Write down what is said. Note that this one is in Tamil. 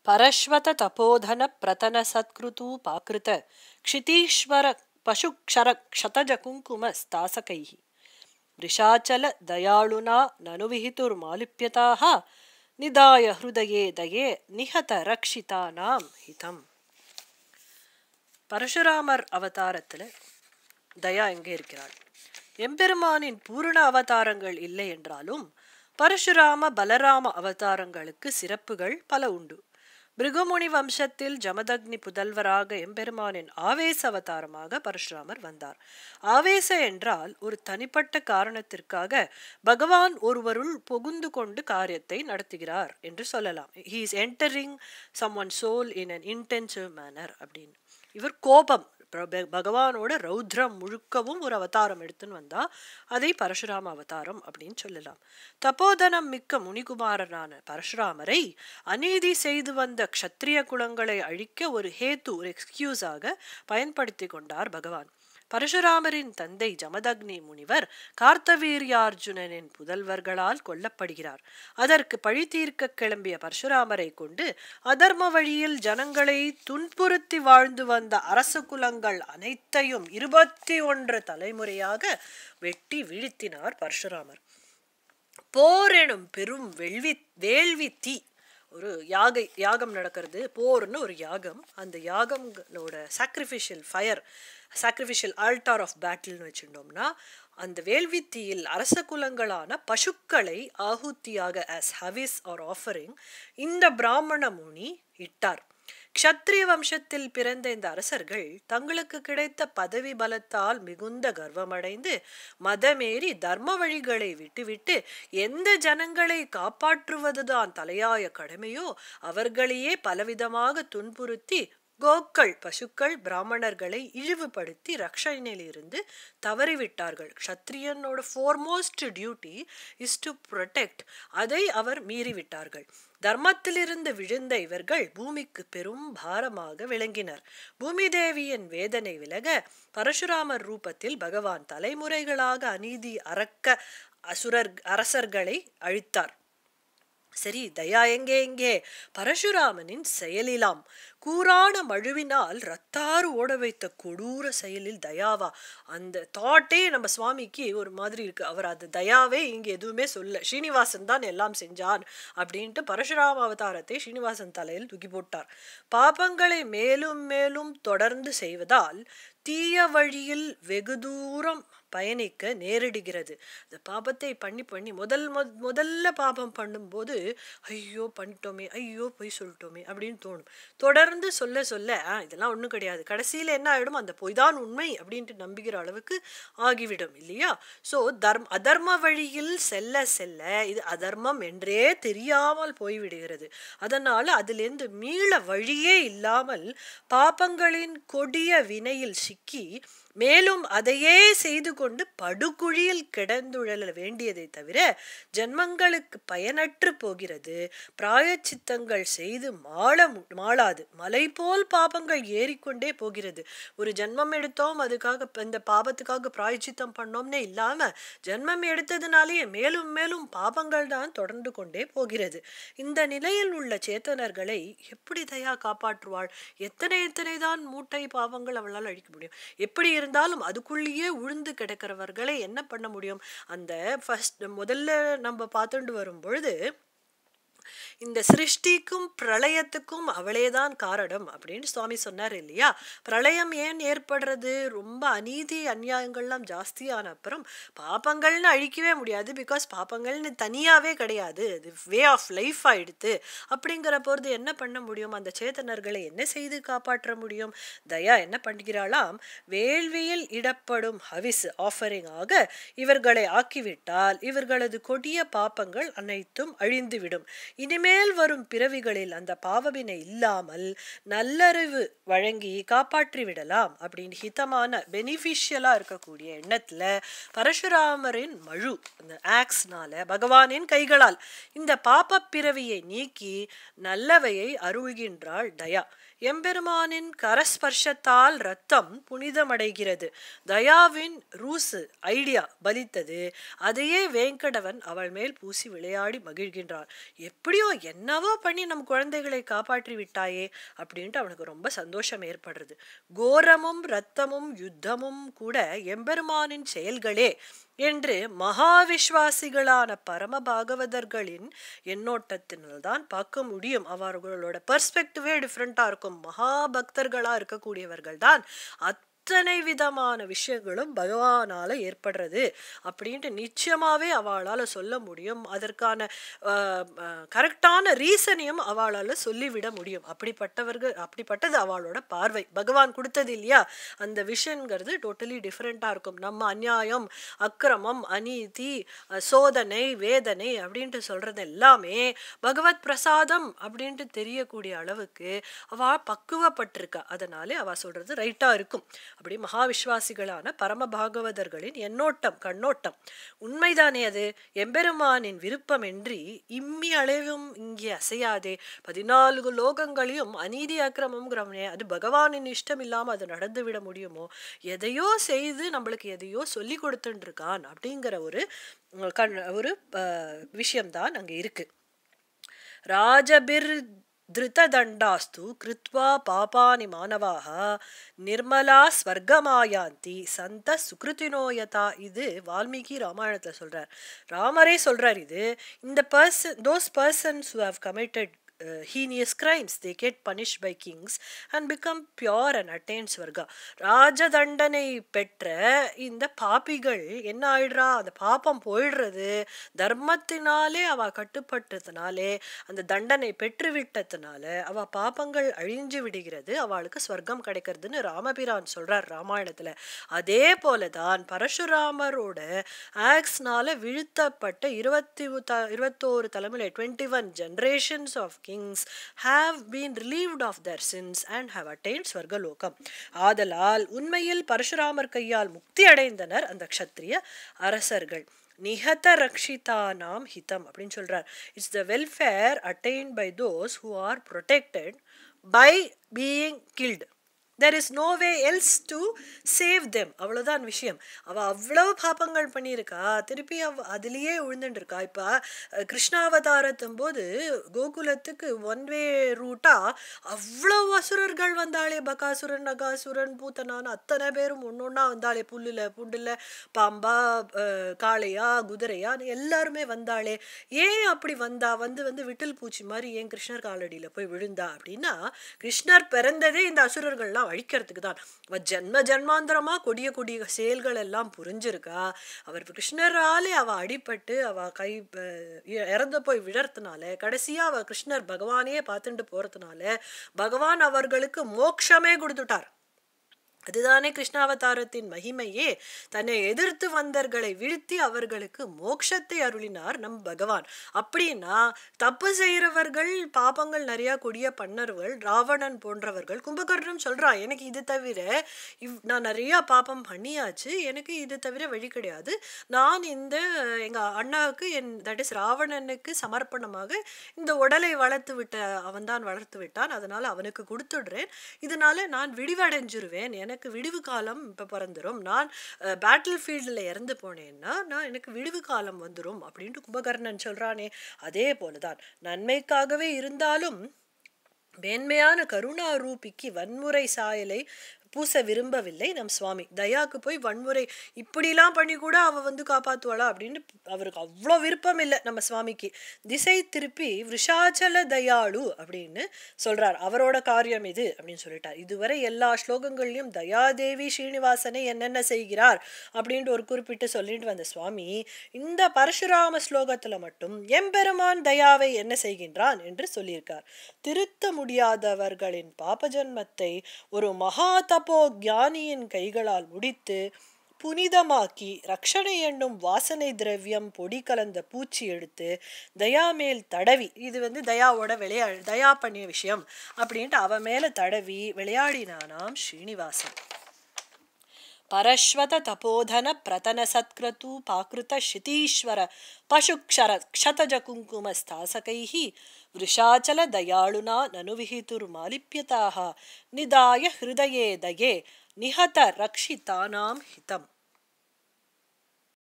பரஸ்வத தபோதன பிரதன சத்கிருது பாக்கிருத க்ஷிதீஸ்வர பசுக்ஷர க்ஷதஜ குங்கும ஸ்தாசகைஹி ரிஷாச்சல தயாளுனா நனுவிஹிதுர்மாலிப்யதாஹ நிதாய ஹிருதயே தயே நிஹத ரக்ஷிதானாம் ஹிதம். பரசுராமர் அவதாரத்துல தயா எங்கே இருக்கிறாள்? எம்பெருமானின் பூரண அவதாரங்கள் இல்லை என்றாலும் பரசுராம பலராம அவதாரங்களுக்கு சிறப்புகள் பல உண்டு. பிருகுமுனி வம்சத்தில் ஜமதக்னி புதல்வராக எம்பெருமானின் ஆவேச அவதாரமாக பரசுராமர் வந்தார். ஆவேச என்றால் ஒரு தனிப்பட்ட காரணத்திற்காக பகவான் ஒருவருள் புகுந்து கொண்டு காரியத்தை நடத்துகிறார் என்று சொல்லலாம். He is entering someone's soul in an intensive manner அப்படின்னு. இவர் கோபம், பகவானோட ரௌத்ரம் முழுக்கவும் ஒரு அவதாரம் எடுத்துன்னு வந்தா அதை பரசுராம அவதாரம் அப்படின்னு சொல்லலாம். தபோதனம் மிக்க முனிகுமாரனான பரசுராமரை அநீதி செய்து வந்த க்ஷத்ரிய குலங்களை அழிக்க ஒரு ஹேத்து, ஒரு எக்ஸ்கியூஸாக பயன்படுத்தி கொண்டார் பகவான். பரசுராமரின் தந்தை ஜமதக்னி முனிவர் கார்த்தவீர்யார்ஜுனனின் புதல்வர்களால் கொல்லப்படுகிறார். அதற்கு பழி தீர்க்க கிளம்பிய பரசுராமரை கொண்டு அதர்ம வழியில் ஜனங்களை துன்புறுத்தி வாழ்ந்து வந்த அரச குலங்கள் அனைத்தையும் 21 தலைமுறையாக வெட்டி வீழ்த்தினார் பரசுராமர். போர் எனும் பெரும் வேள்வி தீ, ஒரு யாகம் நடக்கிறது, போர்னு ஒரு யாகம். அந்த யாகங்களோட சாக்ரிஃபிஷியல் ஆல்டார் ஆஃப் பேட்டில்னு வச்சுட்டோம்னா அந்த வேள்வி தீயில் அரச குலங்களான பசுக்களை ஆகுத்தியாக as havis or offering இந்த பிராமண முனி இட்டார். க்ஷத்ரிய வம்சத்தில் பிறந்த இந்த அரசர்கள் தங்களுக்கு கிடைத்த பதவி பலத்தால் மிகுந்த கர்வமடைந்து மதமேறி தர்ம வழிகளை விட்டுவிட்டு எந்த ஜனங்களை காப்பாற்றுவதுதான் தலையாய கடமையோ அவர்களையே பலவிதமாக துன்புறுத்தி கோக்கள், பசுக்கள், பிராமணர்களை இழிவுபடுத்தி ரக்ஷணையிலிருந்து தவறிவிட்டார்கள். க்ஷத்ரியனோட foremost duty is to protect. அதை அவர் மீறிவிட்டார்கள். தர்மத்திலிருந்து விழுந்த இவர்கள் பூமிக்கு பெரும் பாரமாக விளங்கினர். பூமி தேவியின் வேதனை விலக பரசுராமர் ரூபத்தில் பகவான் தலைமுறைகளாக அநீதி அரக்க அரசர்களை அழித்தார். சரி, தயா எங்கே? பரசுராமனின் செயலிலாம். கூரான மழுவினால் ரத்தாறு ஓட வைத்த கொடூர செயலில் தயாவா? அந்த தாட்டே நம்ம சுவாமிக்கு ஒரு மாதிரி இருக்கு. அவர் அது தயாவே இங்க எதுவுமே சொல்ல. ஸ்ரீனிவாசன் தான் எல்லாம் செஞ்சான் அப்படின்ட்டு பரசுராம அவதாரத்தை ஸ்ரீனிவாசன் தலையில் தூக்கி போட்டார். பாபங்களை மேலும் மேலும் தொடர்ந்து செய்வதால் தீய வழியில் வெகு தூரம் பயணிக்க நேரிடுகிறது. இந்த பாபத்தை பண்ணி முதல்ல பாபம் பண்ணும்போது ஐயோ பண்ணிட்டோமே, ஐயோ பொய் சொல்லிட்டோமே அப்படின்னு தோணும். தொடர்ந்து சொல்ல இதெல்லாம் ஒன்றும் கிடையாது. கடைசியில் என்ன ஆகிடும், அந்த பொய் தான் உண்மை அப்படின்ட்டு நம்புகிற அளவுக்கு ஆகிவிடும் இல்லையா? ஸோ அதர்ம வழியில் செல்ல இது அதர்மம் என்றே தெரியாமல் போய்விடுகிறது. அதனால அதிலிருந்து மீள வழியே இல்லாமல் பாபங்களின் கொடிய வினையில் சிக்கி மேலும் அதையே செய்து கொண்டு படுகுழியில் கிடந்துழல வேண்டியதை தவிர ஜன்மங்களுக்கு பயனற்று போகிறது. பிராயச்சித்தங்கள் செய்து மாளாது. மலை போல் பாபங்கள் ஏறிக்கொண்டே போகிறது. ஒரு ஜென்மம் எடுத்தோம், அதுக்காக இந்த பாபத்துக்காக பிராயச்சித்தம் பண்ணோம்னே இல்லாம ஜென்மம் எடுத்ததுனாலேயே மேலும் மேலும் பாபங்கள் தான் தொடர்ந்து கொண்டே போகிறது. இந்த நிலையில் உள்ள சேத்தனர்களை எப்படி தயா காப்பாற்றுவாள்? எத்தனை தான் மூட்டை பாவங்கள் அவளால் அழிக்க முடியும்? எப்படி இருந்தாலும் அதுக்குள்ளேயே உழுந்து கிடக்கிறவர்களை என்ன பண்ண முடியும்? அந்த முதல்ல நம்ம பார்த்துட்டு வரும் பொழுது இந்த சிருஷ்டிக்கும் பிரளயத்துக்கும் அவளேதான் காரணம் அப்படின்னு சுவாமி சொன்னார் இல்லையா? பிரளயம் ஏன் ஏற்படுறது? ரொம்ப அநீதி அநியாயங்கள்லாம் ஜாஸ்தியான அப்புறம் பாப்பங்கள்னு அழிக்கவே முடியாது. பிகாஸ் பாப்பங்கள்னு தனியாவே கிடையாது, அது வே ஆஃப் லைஃப் ஆயிடுத்து. அப்படிங்கிற பொழுது என்ன பண்ண முடியும்? அந்த சேத்தனர்களை என்ன செய்து காப்பாற்ற முடியும்? தயா என்ன பண்ணுகிறாளாம், வேள்வியில் இடப்படும் ஹவிஸ் ஆஃபரிங் ஆக இவர்களை ஆக்கிவிட்டால் இவர்களது கொடிய பாப்பங்கள் அனைத்தும் அழிந்துவிடும். இனிமேல் வரும் பிறவிகளில் அந்த பாவவினை இல்லாமல் நல்லறிவு வழங்கி காப்பாற்றி விடலாம் அப்படின்னு ஹிதமான பெனிஃபிஷியலா இருக்கக்கூடிய எண்ணத்துல பரசுராமரின் மழு, அந்த ஆக்ஸ்னால, பகவானின் கைகளால் இந்த பாப்ப பிறவியை நீக்கி நல்லவையை அருள்கின்றாள் தயா. எம்பெருமானின் கரஸ்பர்ஷத்தால் ரத்தம் புனிதமடைகிறது. தயாவின் ரூசு ஐடியா பலித்தது. அதையே வேங்கடவன் அவள் மேல் பூசி விளையாடி மகிழ்கின்றார். எப்படியோ என்னவோ பண்ணி நம் குழந்தைகளை காப்பாற்றி விட்டாயே அப்படின்ட்டு அவனுக்கு ரொம்ப சந்தோஷம் ஏற்படுறது. கோரமும் இரத்தமும் யுத்தமும் கூட எம்பெருமானின் செயல்களே என்று மகாவிஸ்வாசிகளான பரம பாகவதர்களின் எண்ணோட்டத்தினால்தான் பார்க்க முடியும். அவர்களோட பெர்ஸ்பெக்டிவே டிஃப்ரெண்டா இருக்கும். மகாபக்தர்களா இருக்கக்கூடியவர்கள் தான் அத்தனை விதமான விஷயங்களும் பகவானால ஏற்படுறது அப்படின்ட்டு நிச்சயமாவே அவளால சொல்ல முடியும். அதற்கான கரெக்டான ரீசனையும் அவளால சொல்லிவிட முடியும். அப்படிப்பட்டது அவளோட பார்வை. பகவான் கொடுத்தது இல்லையா அந்த விஷயங்கிறது டோட்டலி டிஃப்ரெண்டா இருக்கும். நம்ம அநியாயம், அக்கிரமம், அநீதி, சோதனை, வேதனை அப்படின்ட்டு சொல்றது எல்லாமே பகவத் பிரசாதம் அப்படின்ட்டு தெரியக்கூடிய அளவுக்கு அவ பக்குவப்பட்டிருக்கா. அதனாலே அவ சொல்றது ரைட்டா இருக்கும். அப்படி மகாவிஸ்வாசிகளான பரம பாகவதர்களின் எண்ணோட்டம், கண்ணோட்டம் உண்மைதானே அது? எம்பெருமானின் விருப்பம் என்று இம்மி அளவும் இங்கே அசையாதே. 14 லோகங்களையும் அநீதி அக்கிரமம்ங்கிறவனே, அது பகவானின் இஷ்டம் இல்லாம அது நடந்து விட முடியுமோ? எதையோ செய்து நம்மளுக்கு எதையோ சொல்லி கொடுத்துட்டு இருக்கான் அப்படிங்கிற ஒரு விஷயம்தான் அங்க இருக்கு. ராஜபிர் திருததண்டாஸ்து கிருத்வா பாபானி மானவாக நிர்மலா ஸ்வர்கமாயாந்தி சந்த சுக்ருதினோயதா. இது வால்மீகி ராமாயணத்துல சொல்றார். ராமரே சொல்றார் இது. இந்த those persons who have committed heinous crimes, they get punished by kings and become pure and attain swarga. ராஜதண்டனை பெற்ற இந்த பாபிகள் என்ன ஆயிடுறா, அந்த பாப்பம் போயிடுறது. தர்மத்தினாலே அவ கட்டுப்பட்டதுனாலே, அந்த தண்டனை பெற்றுவிட்டதுனால அவ பாப்பங்கள் அழிஞ்சு விடுகிறது, அவளுக்கு ஸ்வர்க்கம் கிடைக்கிறதுன்னு ராமபிரான் சொல்றார் ராமாயணத்துல. அதே போலதான் பரசுராமரோட ஆக்ஸ்னால வீழ்த்தப்பட்ட 21 தலைமுறை 21 generations of kings have been relieved of their sins and have attained ஸ்வர்கலோகம். ஆதலால் உண்மையில் பரசுராமர் கையால் முக்தி அடைந்தனர் அந்த க்ஷத்ரிய அரசர்கள். நிஹத ரக்ஷிதானாம் ஹிதம் அப்படின்னு சொல்றார். It's the welfare attained by those who are protected by being killed. There is no way else to save them. அவ்வளவுதான் விஷயம். அவ அவ்வளவு பாப்பங்கள் பண்ணியிருக்கா, திருப்பி அதுலயே விழுந்துட்டு இருக்கா. இப்ப கிருஷ்ணாவதாரத்தும் போது கோகுலத்துக்கு ஒன் வே ரூட்டா அவ்வளவு அசுரர்கள் வந்தாளே. பகாசுரன், நகாசுரன், பூத்தனான் அத்தனை பேரும் ஒன்னொன்னா வந்தாளே. புல்லுல பாம்பா, காளையா, குதிரையா எல்லாருமே வந்தாளே. ஏன் அப்படி வந்தா? வந்து விட்டில் பூச்சி மாதிரி ஏன் கிருஷ்ணர் காலடியில போய் விழுந்தா அப்படின்னா, கிருஷ்ணர் பிறந்ததே இந்த அசுரர்கள்லாம் அழிக்கிறதுக்கு தான். ஜென்ம ஜென்மாந்திரமா கொடிய செயல்கள் எல்லாம் புரிஞ்சிருக்கா. அவர் கிருஷ்ணராலே அவ அடிபட்டு அவ கை இறந்து போய் விழறதுனால, கடைசியா அவ கிருஷ்ணர் பகவானையே பார்த்துட்டு போறதுனால பகவான் அவர்களுக்கு மோட்சமே கொடுத்துட்டார். அதுதானே கிருஷ்ணாவதாரத்தின் மகிமையே. தன்னை எதிர்த்து வந்தவர்களை வீழ்த்தி அவர்களுக்கு மோட்சத்தை அருளினார் நம் பகவான். அப்படின்னா தப்பு செய்யறவர்கள், பாபங்கள் நிறைய கொடிய பண்ணவர்கள், ராவணன் போன்றவர்கள், கும்பகர்ணம் சொல்றான், எனக்கு இது தவிர நான் நிறைய பாபம் பண்ணியாச்சு, எனக்கு இது தவிர வழி கிடையாது. நான் எங்க அண்ணாவுக்கு தட் இஸ் ராவணனுக்கு சமர்ப்பணமாக இந்த உடலை அவன் தான் வளர்த்து விட்டான், அதனால அவனுக்கு கொடுத்துடுறேன். இதனால நான் விடிவடைஞ்சிருவேன், எனக்கு விடிவு காலம் இப்ப பிறந்துரும். நான் பேட்டில் ஃபீல்ட்ல இறந்து போனேன்னா எனக்கு விடிவு காலம் வந்துரும் அப்படின்ட்டு கும்பகர்ணன் சொல்றானே. அதே போலதான் நன்மைக்காகவே இருந்தாலும் மேன்மையான கருணா ரூபிக்கு வன்முறை சாயலை பூச விரும்பவில்லை நம் சுவாமி. தயாக்கு போய் வன்முறை இப்படிலாம் பண்ணி கூட அவ காப்பாத்துவாளா அப்படின்னு அவருக்கு அவ்வளோ விருப்பம் இல்லை நம்ம சுவாமிக்கு. திசை திருப்பி விஷாச்சல தயாளு அப்படின்னு சொல்றார். அவரோட காரியம் இது அப்படின்னு சொல்லிட்டார். இதுவரை எல்லா ஸ்லோகங்கள்லயும் தயாதேவி ஸ்ரீனிவாசனை என்னென்ன செய்கிறார் அப்படின்ட்டு ஒரு குறிப்பிட்டு சொல்லிட்டு வந்த சுவாமி இந்த பரசுராம ஸ்லோகத்துல மட்டும் எம்பெருமான் தயாவை என்ன செய்கின்றான் என்று சொல்லியிருக்கார். திருத்த முடியாதவர்களின் பாப ஜன்மத்தை ஒரு மகா தப்போ ஞானியின் கைகளால் முடித்து புனிதமாக்கி ரக்ஷணை என்னும் வாசனை திரவியம் பொடி கலந்த பூச்சி எடுத்து தயா மேல் தடவி, இது தயாவோட தயா பண்ணிய விஷயம் அப்படின்ட்டு அவ மேல தடவி விளையாடினானாம் ஸ்ரீனிவாசன். பரஸ்வத தபோதன பிரதன சத்க்ரது பாக்ருத ஷிதீஸ்வர பசுக்ஷர க்ஷதஜ குங்கும ஸ்தாசகைஹி விருஷாச்சல தயாளுனா நனுவிஹிதுர் மாலிப்யதாக நிதாய ஹிருதயே தயே நிஹத ரக்ஷிதானாம் ஹிதம்.